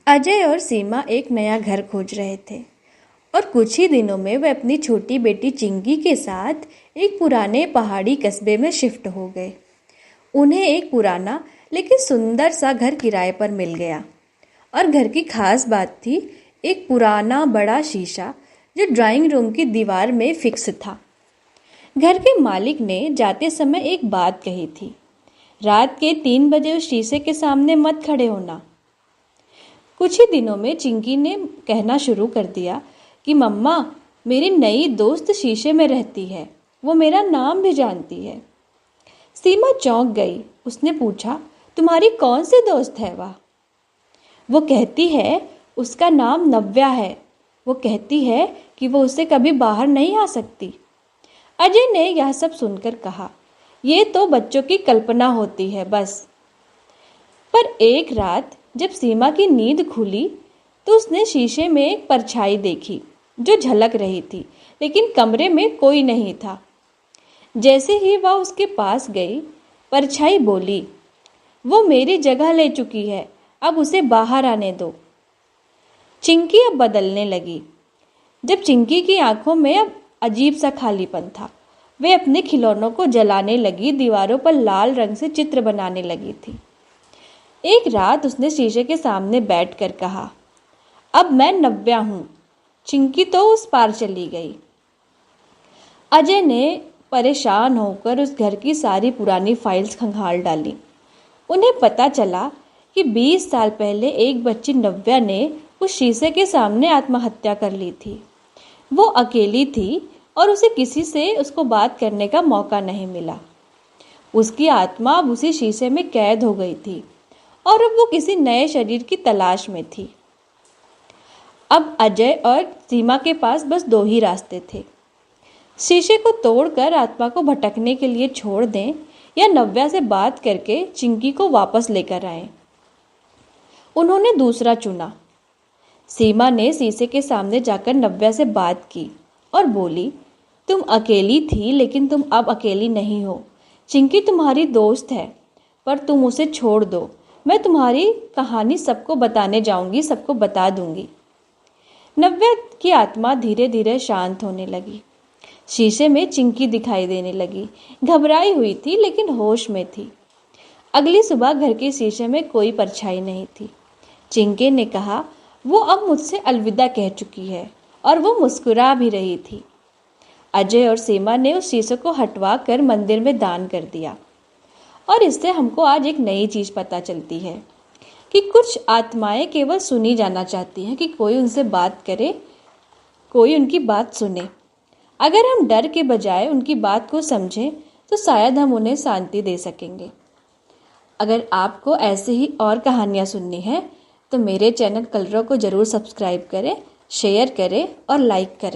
अजय और सीमा एक नया घर खोज रहे थे और कुछ ही दिनों में वे अपनी छोटी बेटी चिंकी के साथ एक पुराने पहाड़ी कस्बे में शिफ्ट हो गए। उन्हें एक पुराना लेकिन सुंदर सा घर किराए पर मिल गया और घर की खास बात थी एक पुराना बड़ा शीशा जो ड्राइंग रूम की दीवार में फिक्स था। घर के मालिक ने जाते समय एक बात कही थी, रात के 3 बजे उस शीशे के सामने मत खड़े होना। कुछ ही दिनों में चिंकी ने कहना शुरू कर दिया कि मम्मा, मेरी नई दोस्त शीशे में रहती है, वो मेरा नाम भी जानती है। सीमा चौंक गई। उसने पूछा, तुम्हारी कौन सी दोस्त है वह? वो कहती है उसका नाम नव्या है। वो कहती है कि वो उससे कभी बाहर नहीं आ सकती। अजय ने यह सब सुनकर कहा, ये तो बच्चों की कल्पना होती है बस। पर एक रात जब सीमा की नींद खुली तो उसने शीशे में एक परछाई देखी जो झलक रही थी, लेकिन कमरे में कोई नहीं था। जैसे ही वह उसके पास गई, परछाई बोली, वो मेरी जगह ले चुकी है, अब उसे बाहर आने दो। चिंकी अब बदलने लगी। जब चिंकी की आंखों में अब अजीब सा खालीपन था, वे अपने खिलौनों को जलाने लगी, दीवारों पर लाल रंग से चित्र बनाने लगी थी। एक रात उसने शीशे के सामने बैठकर कहा, अब मैं नव्या हूं। चिंकी तो उस पार चली गई। अजय ने परेशान होकर उस घर की सारी पुरानी फाइल्स खंगाल डाली। उन्हें पता चला कि 20 साल पहले एक बच्ची नव्या ने उस शीशे के सामने आत्महत्या कर ली थी। वो अकेली थी और उसे किसी से उसको बात करने का मौका नहीं मिला। उसकी आत्मा अब उसी शीशे में कैद हो गई थी और अब वो किसी नए शरीर की तलाश में थी। अब अजय और सीमा के पास बस 2 ही रास्ते थे, शीशे को तोड़कर आत्मा को भटकने के लिए छोड़ दें या नव्या से बात करके चिंकी को वापस लेकर आएं। उन्होंने दूसरा चुना। सीमा ने शीशे के सामने जाकर नव्या से बात की और बोली, तुम अकेली थी लेकिन तुम अब अकेली नहीं हो। चिंकी तुम्हारी दोस्त है, पर तुम उसे छोड़ दो। मैं तुम्हारी कहानी सबको बताने जाऊंगी, सबको बता दूंगी। नव्या की आत्मा धीरे धीरे शांत होने लगी। शीशे में चिंकी दिखाई देने लगी। घबराई हुई थी लेकिन होश में थी। अगली सुबह घर के शीशे में कोई परछाई नहीं थी। चिंकी ने कहा, वो अब मुझसे अलविदा कह चुकी है, और वो मुस्कुरा भी रही थी। अजय और सीमा ने उस शीशे को हटवा कर मंदिर में दान कर दिया। और इससे हमको आज एक नई चीज़ पता चलती है कि कुछ आत्माएं केवल सुनी जाना चाहती हैं, कि कोई उनसे बात करे, कोई उनकी बात सुने। अगर हम डर के बजाय उनकी बात को समझें तो शायद हम उन्हें शांति दे सकेंगे। अगर आपको ऐसे ही और कहानियाँ सुननी है तो मेरे चैनल कलरव को ज़रूर सब्सक्राइब करें, शेयर करें और लाइक करें।